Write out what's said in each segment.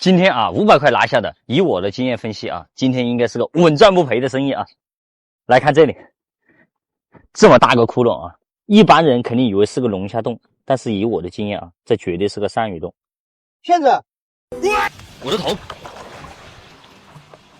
今天啊，500块拿下的，以我的经验分析啊，今天应该是个稳赚不赔的生意啊。来看这里，这么大个窟窿啊，一般人肯定以为是个龙虾洞，但是以我的经验啊，这绝对是个鳝鱼洞。骗子！我的头，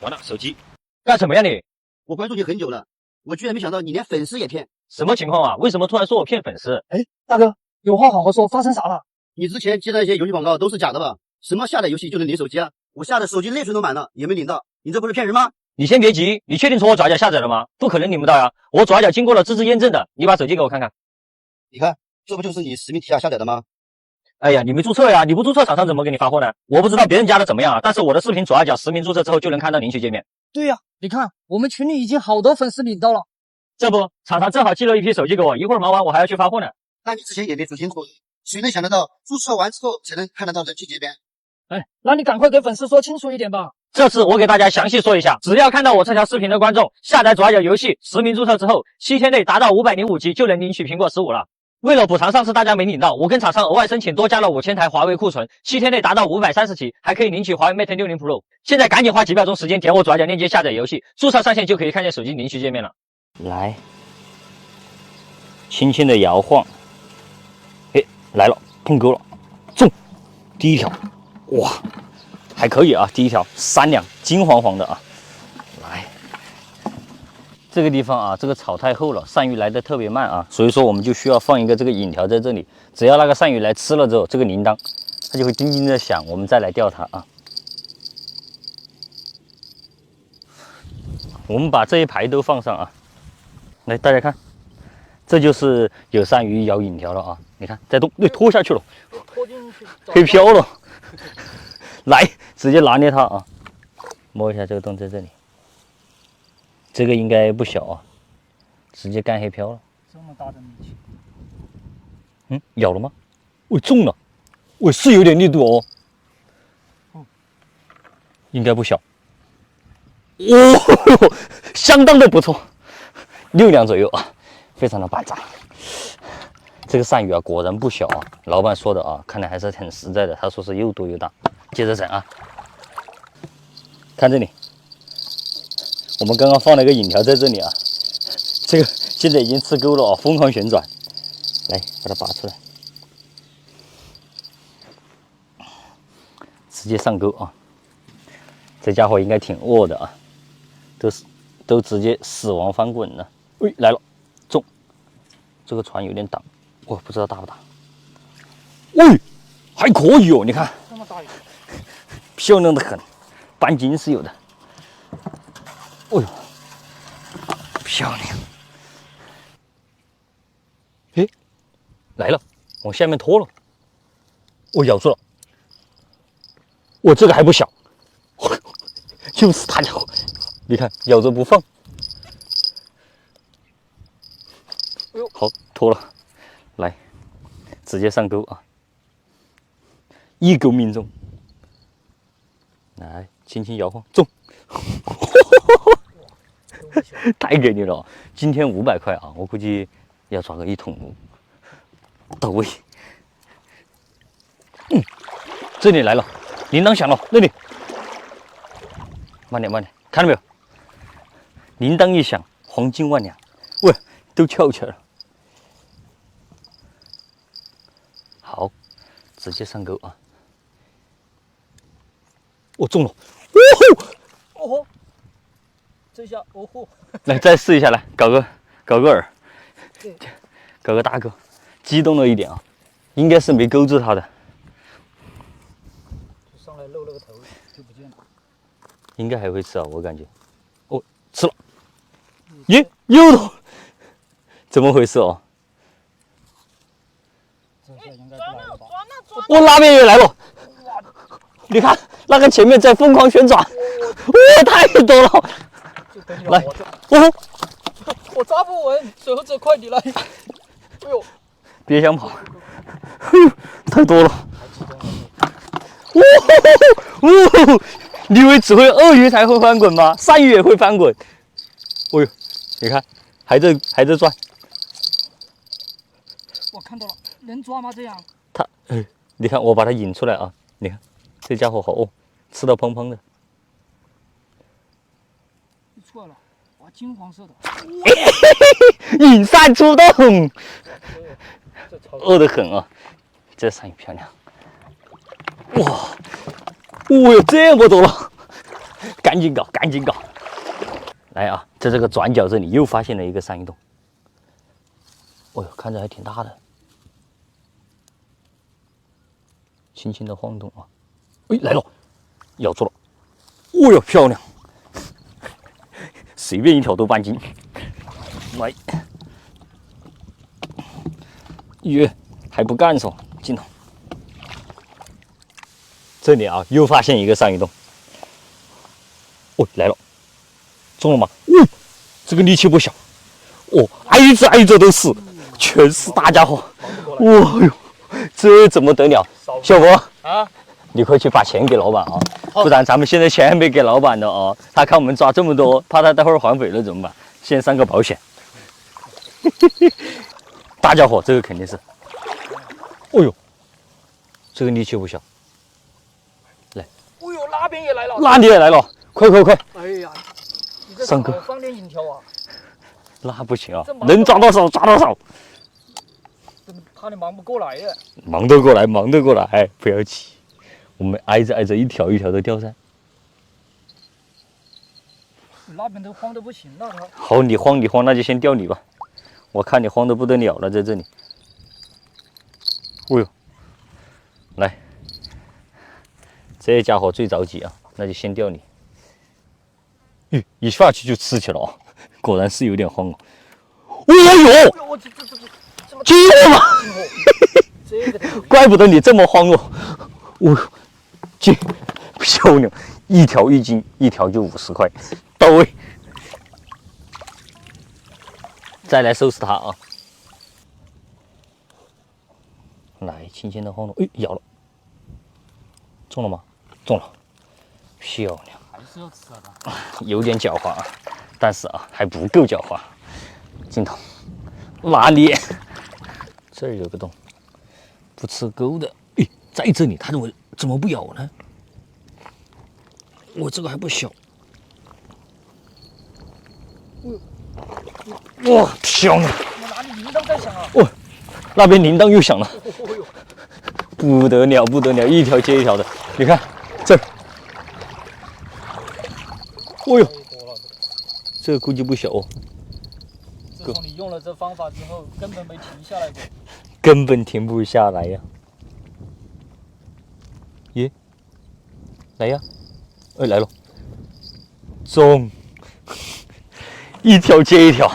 完了，手机，干什么呀你？我关注你很久了，我居然没想到你连粉丝也骗。什么情况啊？为什么突然说我骗粉丝？哎，大哥，有话好好说，发生啥了？你之前接的那些游戏广告都是假的吧？什么下载游戏就能领手机啊？我下的手机内存都满了，也没领到，你这不是骗人吗？你先别急，你确定从我左脚下载了吗？不可能领不到呀，我左脚经过了资质验证的。你把手机给我看看。你看，这不就是你实名提下下载的吗？哎呀，你没注册呀，你不注册厂商怎么给你发货呢？我不知道别人家的怎么样啊，但是我的视频左下角实名注册之后就能看到领取界面。对呀，你看我们群里已经好多粉丝领到了。这不，厂商正好寄了一批手机给我，一会儿忙完我还要去发货呢。那你之前也没说清楚，谁能想得到注册完之后才能看得到人气界面？哎，那你赶快给粉丝说清楚一点吧。这次我给大家详细说一下，只要看到我这条视频的观众下载左下角游戏实名注册之后，7天内达到505G就能领取苹果15了。为了补偿上次大家没领到，我跟厂商额外申请多加了5000台华为库存，7天内达到530G还可以领取华为 Mate 60 Pro。现在赶紧花几秒钟时间点我左下角链接下载游戏，注册上线就可以看见手机领取界面了。来，轻轻的摇晃，哎，来了，碰钩了，中，第一条，哇，还可以啊，第一条3两金黄黄的啊，来。这个地方啊，这个草太厚了，鳝鱼来的特别慢啊，所以说我们就需要放一个这个引条在这里，只要那个鳝鱼来吃了之后，这个铃铛它就会叮叮的响，我们再来钓它啊。我们把这一排都放上啊，来大家看，这就是有鳝鱼咬引条了啊，你看在动，对，拖下去了，拖进去，黑漂了，来直接拿捏它啊，摸一下这个洞在这里。这个应该不小啊，直接干黑漂了。这么大的力气，咬了吗？喂，中了，喂，是有点力度哦。应该不小。哦，相当的不错，6两左右啊，非常的板扎。这个鳝鱼啊，果然不小啊。老板说的啊，看来还是很实在的。他说是又多又大。接着整啊，看这里。我们刚刚放了一个引条在这里啊，这个现在已经吃钩了啊，疯狂旋转，来把它拔出来，直接上钩啊！这家伙应该挺饿的啊，都直接死亡翻滚了。喂，来了，中！这个船有点挡，我不知道大不大。喂，还可以哦，你看，这么大一个，漂亮的很，半斤是有的。哦呦，漂亮！诶，来了，往下面拖了，我咬住了，我这个还不小，就是大家伙，你看咬着不放。哎呦，好，拖了，来，直接上钩啊，一钩命中，来，轻轻摇晃，中。太给力了！今天500块啊，我估计要抓个1桶到位。这里来了，铃铛响了，那里，慢点慢点，看到没有？铃铛一响，黄金万两，喂，都翘起来了。好，直接上钩啊！我中了，哦吼！这下哦吼！来再试一下，来搞个饵，对，搞个大钩，激动了一点啊，应该是没勾住它的，上来露了个头就不见了。应该还会吃啊，我感觉。哦，吃了，耶，又了，怎么回事哦？这下应该不来了吧？我那边也来了，你看那个前面在疯狂旋转，哇，太多了。来，哦，我抓不稳，水猴子快点来！哎呦，别想跑，太多了。哇，你以为只会鳄鱼才会翻滚吗？鳝鱼也会翻滚。哦呦，你看，还在转。我看到了，能抓吗？这样？它，你看我把它引出来啊，你看这家伙好哦，吃的蓬蓬的。出来了，哇，金黄色的，引山出洞，这超饿得很啊！这鳝鱼漂亮，哇，哦哟，这么多了，赶紧搞，赶紧搞！来啊，在这个转角这里又发现了一个鳝鱼洞。哦哟，看着还挺大的，轻轻的晃动啊！哎，来了，咬住了！哦哟，漂亮！随便一条都半斤。来，约还不干手，镜头。这里啊，又发现一个鳝鱼洞。哦，来了，中了吗？哦，这个力气不小。哦，挨着挨着都是，全是大家伙。哦哟，这怎么得了？小博啊，你快去把钱给老板啊，不然咱们现在钱还没给老板呢啊，他看我们抓这么多，怕他待会儿还回了怎么办？先上个保险。大家伙，这个肯定是。哦呦，这个力气不小。来，哦呦，那边也来了，那你也来了，快快快！哎呀，你这上课好放点引条啊，那不行啊这，忙能抓多少抓多少，真怕你忙不过来呀。忙得过来，忙得过来，不要急。我们挨着挨着，一条一条的钓噻。那边都慌得不行了，他。好，你慌你慌，那就先钓你吧。我看你慌得不得了了，在这里。哦呦，来，这家伙最着急啊，那就先钓你。咦，一下去就吃起了啊，果然是有点慌哦。哦呦，我这么惊了吗？这个头怪不得你这么慌哦。哦呦，这漂亮，一条1斤，一条就50块，到位。再来收拾它啊！来，轻轻的晃动，哎，咬了，中了吗？中了，漂亮，还是要吃啊它。有点狡猾啊，但是啊还不够狡猾。镜头，哪里？这儿有个洞，不吃钩的。哎，在这里，它怎么不咬呢？我这个还不小。哇，漂亮！我哪里铃铛在响啊？哦，那边铃铛又响了，哦呦，不得了，不得了，一条接一条的。你看这儿，哦呦，太多了。这个估计不小哦，自从你用了这方法之后，根本没停下来过。根本停不下来呀。耶，来呀，哎来了，中，一条接一条。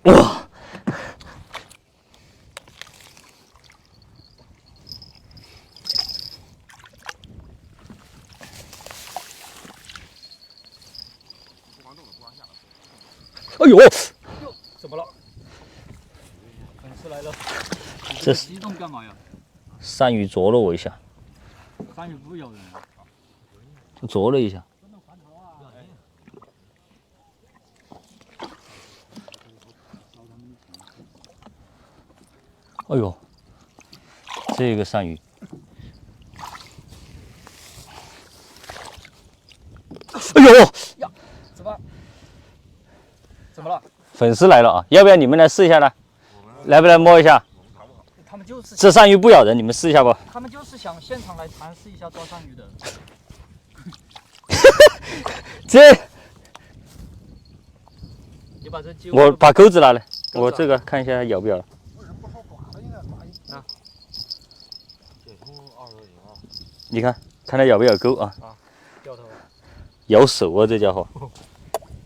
哇！哎呦，哟，怎么了？粉丝来了。这激动干嘛呀？鳝鱼啄了我一下，鳝鱼不咬人啊。啄了一下。哎呦，这个鳝鱼，哎呦，呀，怎么了？粉丝来了啊！要不要你们来试一下呢？来不来摸一下？他们就是这鳝鱼不咬人，你们试一下不？他们就是想现场来尝试一下抓鳝鱼的。这你把这鸡我把钩子拿来，钩子啊我这个看一下咬不咬。你看，看它咬不咬钩啊？掉头。咬手啊，这家伙！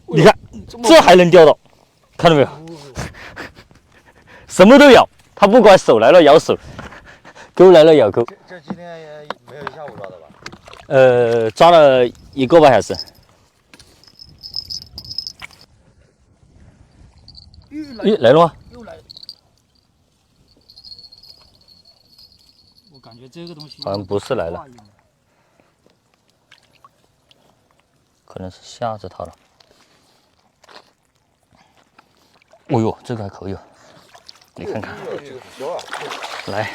你看，这还能钓到，看到没有？什么都咬，它不管手来了咬手，钩来了咬钩。这今天也没有一下午抓的吧？抓了1个半小时。咦，来了吗？又来了。我感觉这个东西好像不是来了，可能是吓着它了。哦呦，这个还可以啊，你看看。这个是小啊。来，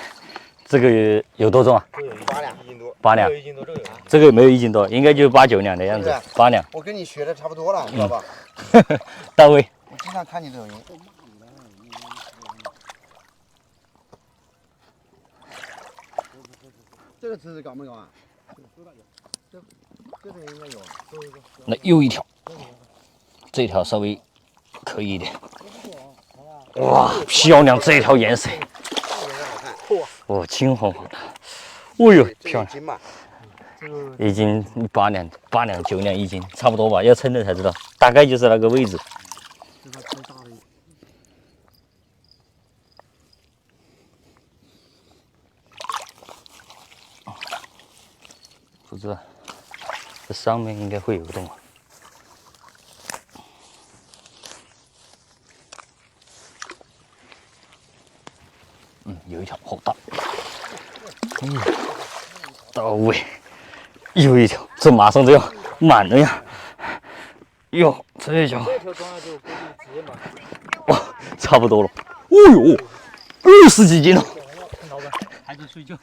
这个有多重啊？这有1斤多，8两， 1斤多这个有。这个没有1斤多，应该就8、9两的样子，8两。我跟你学的差不多了，你知道吧？到位。我经常看你抖音。这个值高没高啊？这边应该有。那又一条，这条稍微可以一点。哇，漂亮！这条颜色，哇，金黄黄的。哦呦，漂亮！斤吧。一斤8两9两1斤，差不多吧，要称的才知道，大概就是那个位置。不知道，这上面应该会有个洞啊。有一条好大，到位，有一条，这马上就要满了呀！哟，这一条，这条装下去，我估计直接满。哇，差不多了。哦呦，20几斤了。老板还在睡觉。